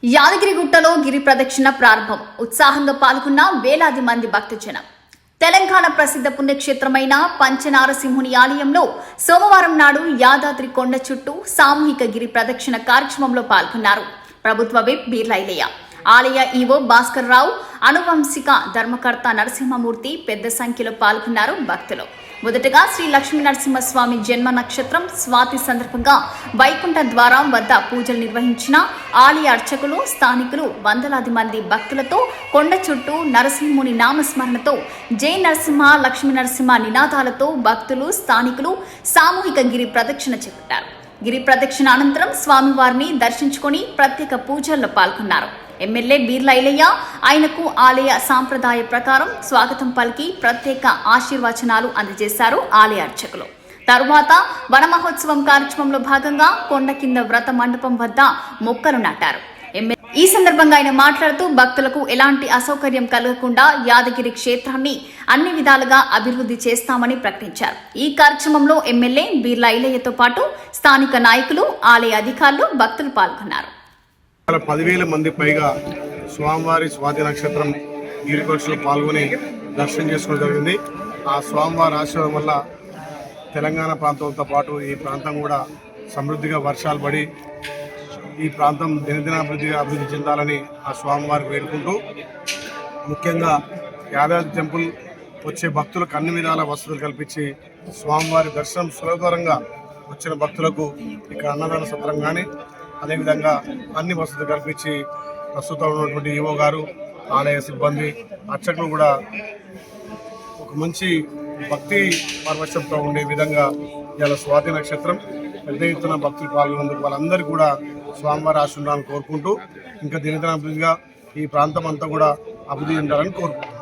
యాదగిరిగుట్టలో గిరి ప్రదక్షిణ ప్రారంభం. ఉత్సాహంగా పాల్గొన్న వేలాది మంది భక్తజనం. తెలంగాణ ప్రసిద్ధ పుణ్యక్షేత్రమైన పంచనారసింహుని ఆలయంలో సోమవారం నాడు యాదాద్రి కొండ చుట్టూ సామూహిక గిరి ప్రదక్షిణ కార్యక్రమంలో పాల్గొన్నారు ప్రభుత్వ విప్ బీర్లైలయ్య. ఆలయ ఈవో భాస్కర్ రావు, అనువంశిక ధర్మకర్త నరసింహమూర్తి పెద్ద సంఖ్యలో పాల్గొన్నారు భక్తులు. మొదటగా శ్రీ లక్ష్మీ నరసింహస్వామి జన్మ నక్షత్రం స్వాతి సందర్భంగా వైకుంఠ ద్వారం వద్ద పూజలు నిర్వహించిన ఆలయ అర్చకులు, స్థానికులు వందలాది మంది భక్తులతో కొండ చుట్టూ నరసింహుని నామస్మరణతో జై నరసింహ, లక్ష్మీ నరసింహ నినాదాలతో భక్తులు, స్థానికులు సామూహిక గిరి ప్రదక్షిణ చేపట్టారు. గిరి ప్రదక్షిణ అనంతరం స్వామివారిని దర్శించుకుని ప్రత్యేక పూజల్లో పాల్గొన్నారు. ఎమ్మెల్యే బీర్లైలయ్య ఆయనకు ఆలయ సాంప్రదాయ ప్రకారం స్వాగతం పలికి ప్రత్యేక ఆశీర్వచనాలు అందజేశారు ఆలయ అర్చకులు. తరువాత వన మహోత్సవం కార్యక్రమంలో భాగంగా కొండ కింద వ్రత మండపం వద్ద మొక్కలు నాటారు. ఈ సందర్భంగా ఆయన మాట్లాడుతూ భక్తులకు ఎలాంటి అసౌకర్యం కలగకుండా యాదగిరి క్షేత్రాన్ని అన్ని విధాలుగా అభివృద్ధి చేస్తామని ప్రకటించారు. ఈ కార్యక్రమంలో ఎమ్మెల్యే బీర్లైలయ్యతో పాటు స్థానిక నాయకులు, ఆలయ అధికారులు, భక్తులు పాల్గొన్నారు. 10,000 మంది పైగా స్వామివారి స్వాతి నక్షత్రం గిరిపక్షులు పాల్గొని దర్శనం చేసుకోవడం జరిగింది. ఆ స్వామివారి ఆశీర్వాదం వల్ల తెలంగాణ ప్రాంతంతో పాటు ఈ ప్రాంతం కూడా సమృద్ధిగా వర్షాలు పడి ఈ ప్రాంతం అభివృద్ధి చెందాలని ఆ స్వామివారికి వేడుకుంటూ, ముఖ్యంగా యాదాద్రి టెంపుల్ వచ్చే భక్తులకు అన్ని విధాల వసతులు కల్పించి స్వామివారి దర్శనం సులభతరంగా వచ్చిన భక్తులకు ఇక్కడ అన్నదాన సత్రం కానీ అదేవిధంగా అన్ని వసతులు కల్పించి ప్రస్తుతం ఉన్నటువంటి ఈవో గారు, ఆలయ సిబ్బంది, అర్చకులు కూడా ఒక మంచి భక్తి పరవశంతో ఉండే విధంగా ఇలా స్వాతి నక్షత్రం పెద్ద ఎత్తున భక్తులు పాల్గొన్నందుకు వాళ్ళందరికీ కూడా స్వామివారి ఆశీర్వాదాలను కోరుకుంటూ ఇంకా దినదినాభివృద్ధిగా ఈ ప్రాంతం అంతా కూడా అభివృద్ధి చెందాలని కోరుకుంటున్నాం.